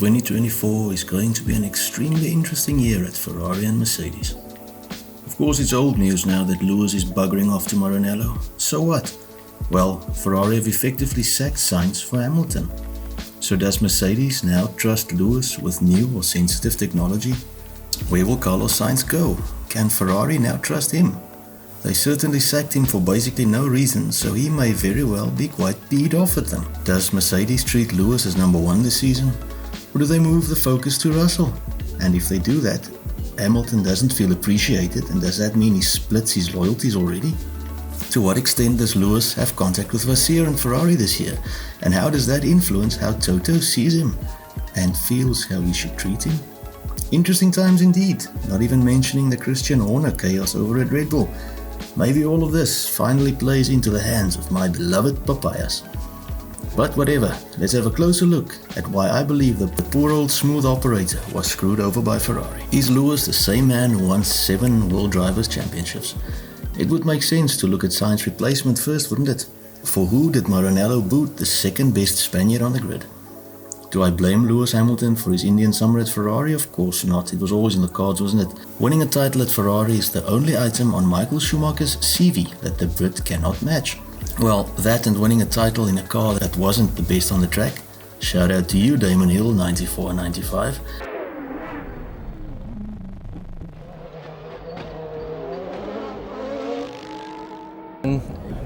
2024 is going to be an extremely interesting year at Ferrari and Mercedes. Of course, it's old news now that Lewis is buggering off to Maranello. So what? Well, Ferrari have effectively sacked Sainz for Hamilton. So does Mercedes now trust Lewis with new or sensitive technology? Where will Carlos Sainz go? Can Ferrari now trust him? They certainly sacked him for basically no reason, so he may very well be quite peed off at them. Does Mercedes treat Lewis as number one this season? Or do they move the focus to Russell? And if they do that, Hamilton doesn't feel appreciated, and does that mean he splits his loyalties already? To what extent does Lewis have contact with Vasseur and Ferrari this year? And how does that influence how Toto sees him and feels how he should treat him? Interesting times indeed, not even mentioning the Christian Horner chaos over at Red Bull. Maybe all of this finally plays into the hands of my beloved papayas. But whatever, let's have a closer look at why I believe that the poor old smooth operator was screwed over by Ferrari. Is Lewis the same man who won 7 World Drivers' Championships? It would make sense to look at Sainz's replacement first, wouldn't it? For who did Maranello boot the second best Spaniard on the grid? Do I blame Lewis Hamilton for his Indian summer at Ferrari? Of course not. It was always in the cards, wasn't it? Winning a title at Ferrari is the only item on Michael Schumacher's CV that the Brit cannot match. Well, that and winning a title in a car that wasn't the best on the track. Shout out to you, Damon Hill, 94 and 95.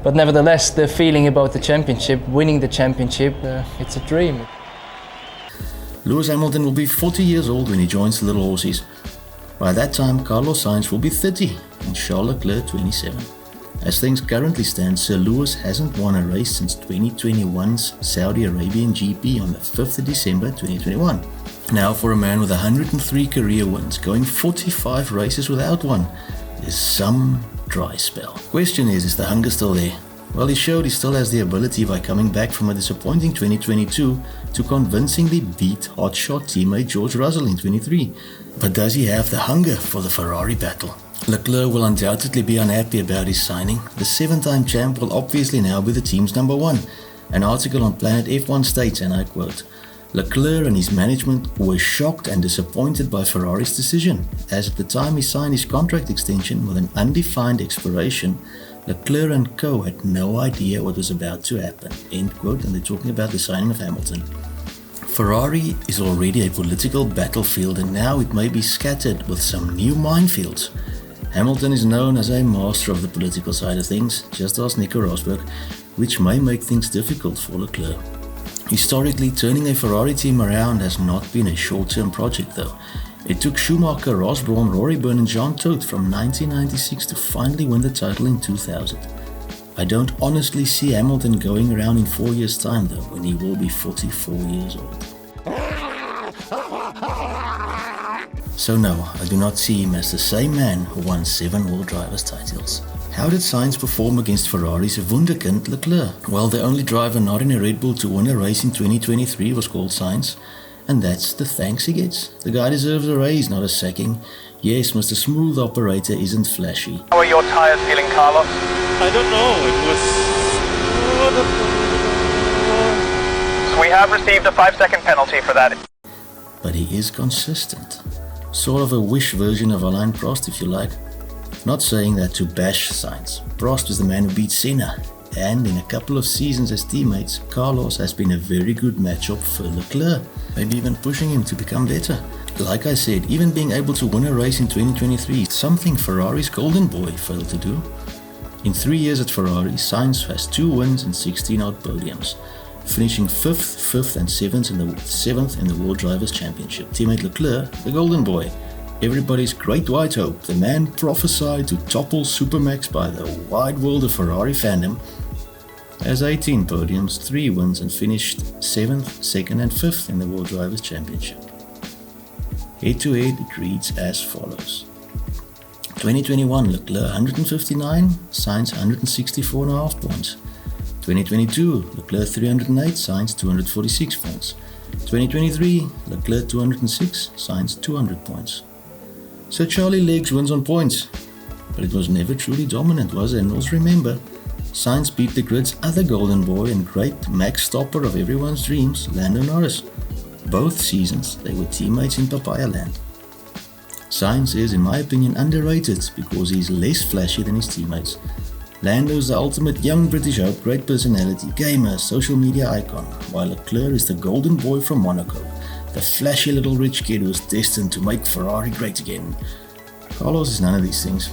But nevertheless, the feeling about the championship, winning the championship, it's a dream. Lewis Hamilton will be 40 years old when he joins the Little Horsies. By that time, Carlos Sainz will be 30 and Charles Leclerc 27. As things currently stand, Sir Lewis hasn't won a race since 2021's Saudi Arabian GP on the 5th of December 2021. Now, for a man with 103 career wins, going 45 races without one, there's some dry spell. Question is the hunger still there? Well, he showed he still has the ability by coming back from a disappointing 2022 to convincingly beat hotshot teammate George Russell in 23. But does he have the hunger for the Ferrari battle? Leclerc will undoubtedly be unhappy about his signing. The 7-time champ will obviously now be the team's number one. An article on Planet F1 states, and I quote, Leclerc and his management were shocked and disappointed by Ferrari's decision, as at the time he signed his contract extension with an undefined expiration, Leclerc and co had no idea what was about to happen. End quote, and they're talking about the signing of Hamilton. Ferrari is already a political battlefield, and now it may be scattered with some new minefields. Hamilton is known as a master of the political side of things, just as Nico Rosberg, which may make things difficult for Leclerc. Historically, turning a Ferrari team around has not been a short-term project though. It took Schumacher, Ross Brawn, Rory Byrne and Jean Todt from 1996 to finally win the title in 2000. I don't honestly see Hamilton going around in 4 years' time though, when he will be 44 years old. So no, I do not see him as the same man who won 7 World Drivers' titles. How did Sainz perform against Ferrari's wunderkind Leclerc? Well, the only driver not in a Red Bull to win a race in 2023 was called Sainz, and that's the thanks he gets. The guy deserves a raise, not a sacking. Yes, Mr. Smooth Operator isn't flashy. How are your tyres feeling, Carlos? I don't know, So we have received a 5-second penalty for that. But he is consistent. Sort of a wish version of Alain Prost, if you like. Not saying that to bash Sainz. Prost was the man who beat Senna, and in a couple of seasons as teammates, Carlos has been a very good matchup for Leclerc, maybe even pushing him to become better. Like I said, even being able to win a race in 2023, something Ferrari's golden boy failed to do. In 3 years at Ferrari, Sainz has 2 wins and 16 odd podiums, finishing 5th and 7th in the World Drivers' Championship. Teammate Leclerc, the golden boy, everybody's great white hope, the man prophesied to topple Supermax by the wide world of Ferrari fandom, has 18 podiums, 3 wins and finished 7th, 2nd and 5th in the World Drivers' Championship. Head-to-head it reads as follows. 2021 Leclerc 159, Sainz 164.5 points. 2022 Leclerc 308, Sainz 246 points. 2023 Leclerc 206, Sainz 200 points. So Charlie Legs wins on points, but it was never truly dominant, was it? And also remember, Sainz beat the grid's other golden boy and great Max stopper of everyone's dreams, Lando Norris. Both seasons they were teammates in Papaya-land. Sainz is, in my opinion, underrated because he's less flashy than his teammates. Lando's the ultimate young British hope, great personality, gamer, social media icon, while Leclerc is the golden boy from Monaco, the flashy little rich kid who is destined to make Ferrari great again. Carlos is none of these things.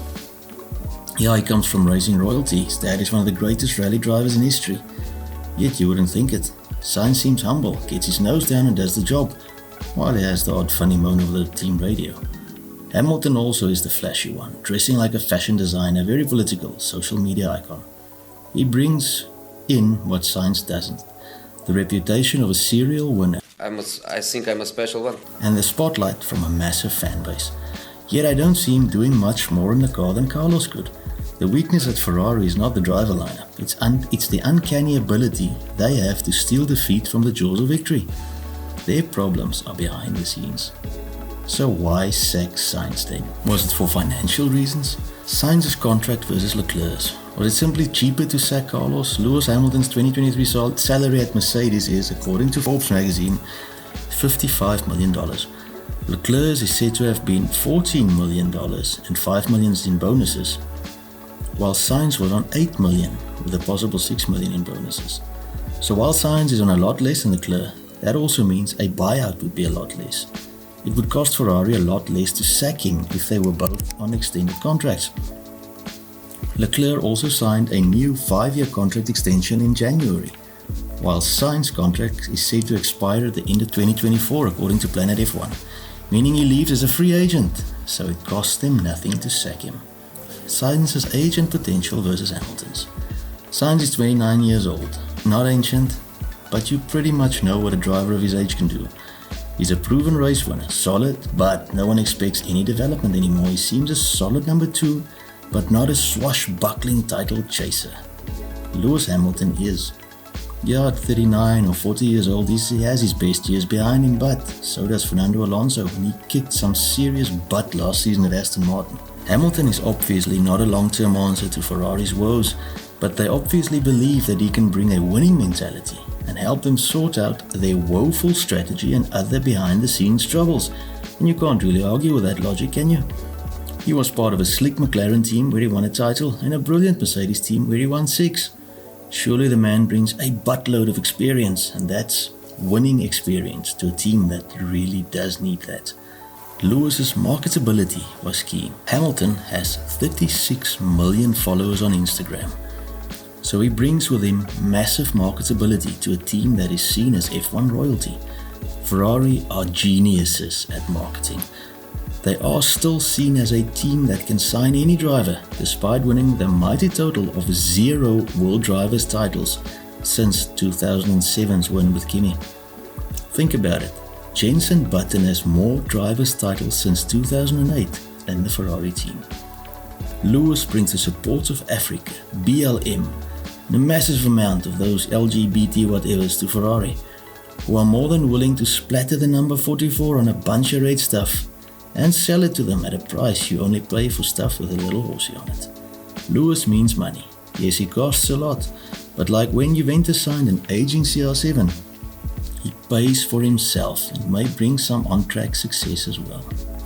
Yeah, he comes from racing royalty. His dad is one of the greatest rally drivers in history. Yet you wouldn't think it. Sainz seems humble, gets his nose down and does the job, while he has the odd funny moan over the team radio. Hamilton also is the flashy one, dressing like a fashion designer, very political, social media icon. He brings in what Sainz doesn't, the reputation of a serial winner. I think I'm a special one. And the spotlight from a massive fan base. Yet I don't see him doing much more in the car than Carlos could. The weakness at Ferrari is not the driver lineup, it's the uncanny ability they have to steal defeat from the jaws of victory. Their problems are behind the scenes. So why sack Sainz then? Was it for financial reasons? Sainz's contract versus Leclerc's. Was it simply cheaper to sack Carlos? Lewis Hamilton's 2023 salary at Mercedes is, according to Forbes magazine, $55 million. Leclerc's is said to have been $14 million and $5 million in bonuses, while Sainz was on $8 million with a possible $6 million in bonuses. So while Sainz is on a lot less than Leclerc, that also means a buyout would be a lot less. It would cost Ferrari a lot less to sack him if they were both on extended contracts. Leclerc also signed a new 5-year contract extension in January, while Sainz's contract is set to expire at the end of 2024 according to Planet F1, meaning he leaves as a free agent, so it costs them nothing to sack him. Sainz's age and potential versus Hamilton's. Sainz is 29 years old, not ancient, but you pretty much know what a driver of his age can do. He's a proven race winner, solid, but no one expects any development anymore. He seems a solid number 2, but not a swashbuckling title chaser. Lewis Hamilton is. Yeah, at 39 or 40 years old, he has his best years behind him, but so does Fernando Alonso, and he kicked some serious butt last season at Aston Martin. Hamilton is obviously not a long-term answer to Ferrari's woes, but they obviously believe that he can bring a winning mentality and help them sort out their woeful strategy and other behind-the-scenes troubles. And you can't really argue with that logic, can you? He was part of a slick McLaren team where he won a title and a brilliant Mercedes team where he won 6. Surely the man brings a buttload of experience, and that's winning experience to a team that really does need that. Lewis's marketability was key. Hamilton has 36 million followers on Instagram, so he brings with him massive marketability to a team that is seen as F1 royalty. Ferrari are geniuses at marketing. They are still seen as a team that can sign any driver, despite winning the mighty total of 0 World Drivers titles since 2007's win with Kimi. Think about it. Jenson Button has more drivers titles since 2008 than the Ferrari team. Lewis brings the support of Africa, BLM, and a massive amount of those LGBT whatevers to Ferrari, who are more than willing to splatter the number 44 on a bunch of red stuff and sell it to them at a price you only pay for stuff with a little horsey on it. Lewis means money. Yes, he costs a lot, but like when Juventus signed an aging CR7, he pays for himself and may bring some on-track success as well.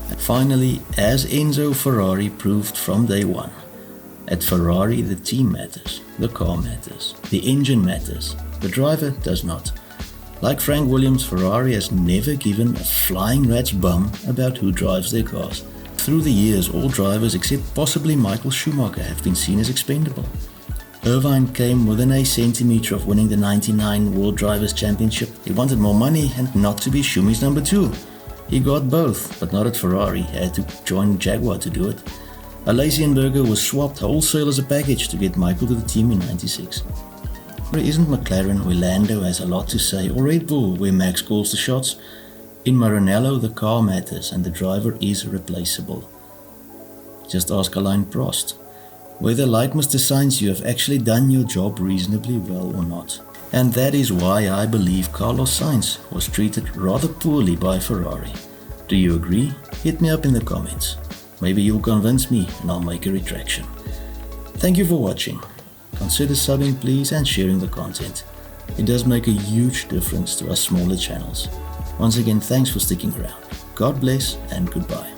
And finally, as Enzo Ferrari proved from day one, at Ferrari the team matters, the car matters, the engine matters, the driver does not. Like Frank Williams, Ferrari has never given a flying rat's bum about who drives their cars. Through the years, all drivers except possibly Michael Schumacher have been seen as expendable. Irvine came within a centimetre of winning the 99 World Drivers' Championship. He wanted more money and not to be Schumi's number 2. He got both, but not at Ferrari. He had to join Jaguar to do it. Malaysian Burger was swapped wholesale as a package to get Michael to the team in '96. But it isn't McLaren where Lando has a lot to say, or Red Bull where Max calls the shots. In Maranello, the car matters and the driver is replaceable. Just ask Alain Prost whether, like Mr. Sainz, you have actually done your job reasonably well or not. And that is why I believe Carlos Sainz was treated rather poorly by Ferrari. Do you agree? Hit me up in the comments. Maybe you'll convince me and I'll make a retraction. Thank you for watching. Consider subbing please and sharing the content. It does make a huge difference to our smaller channels. Once again, thanks for sticking around. God bless and goodbye.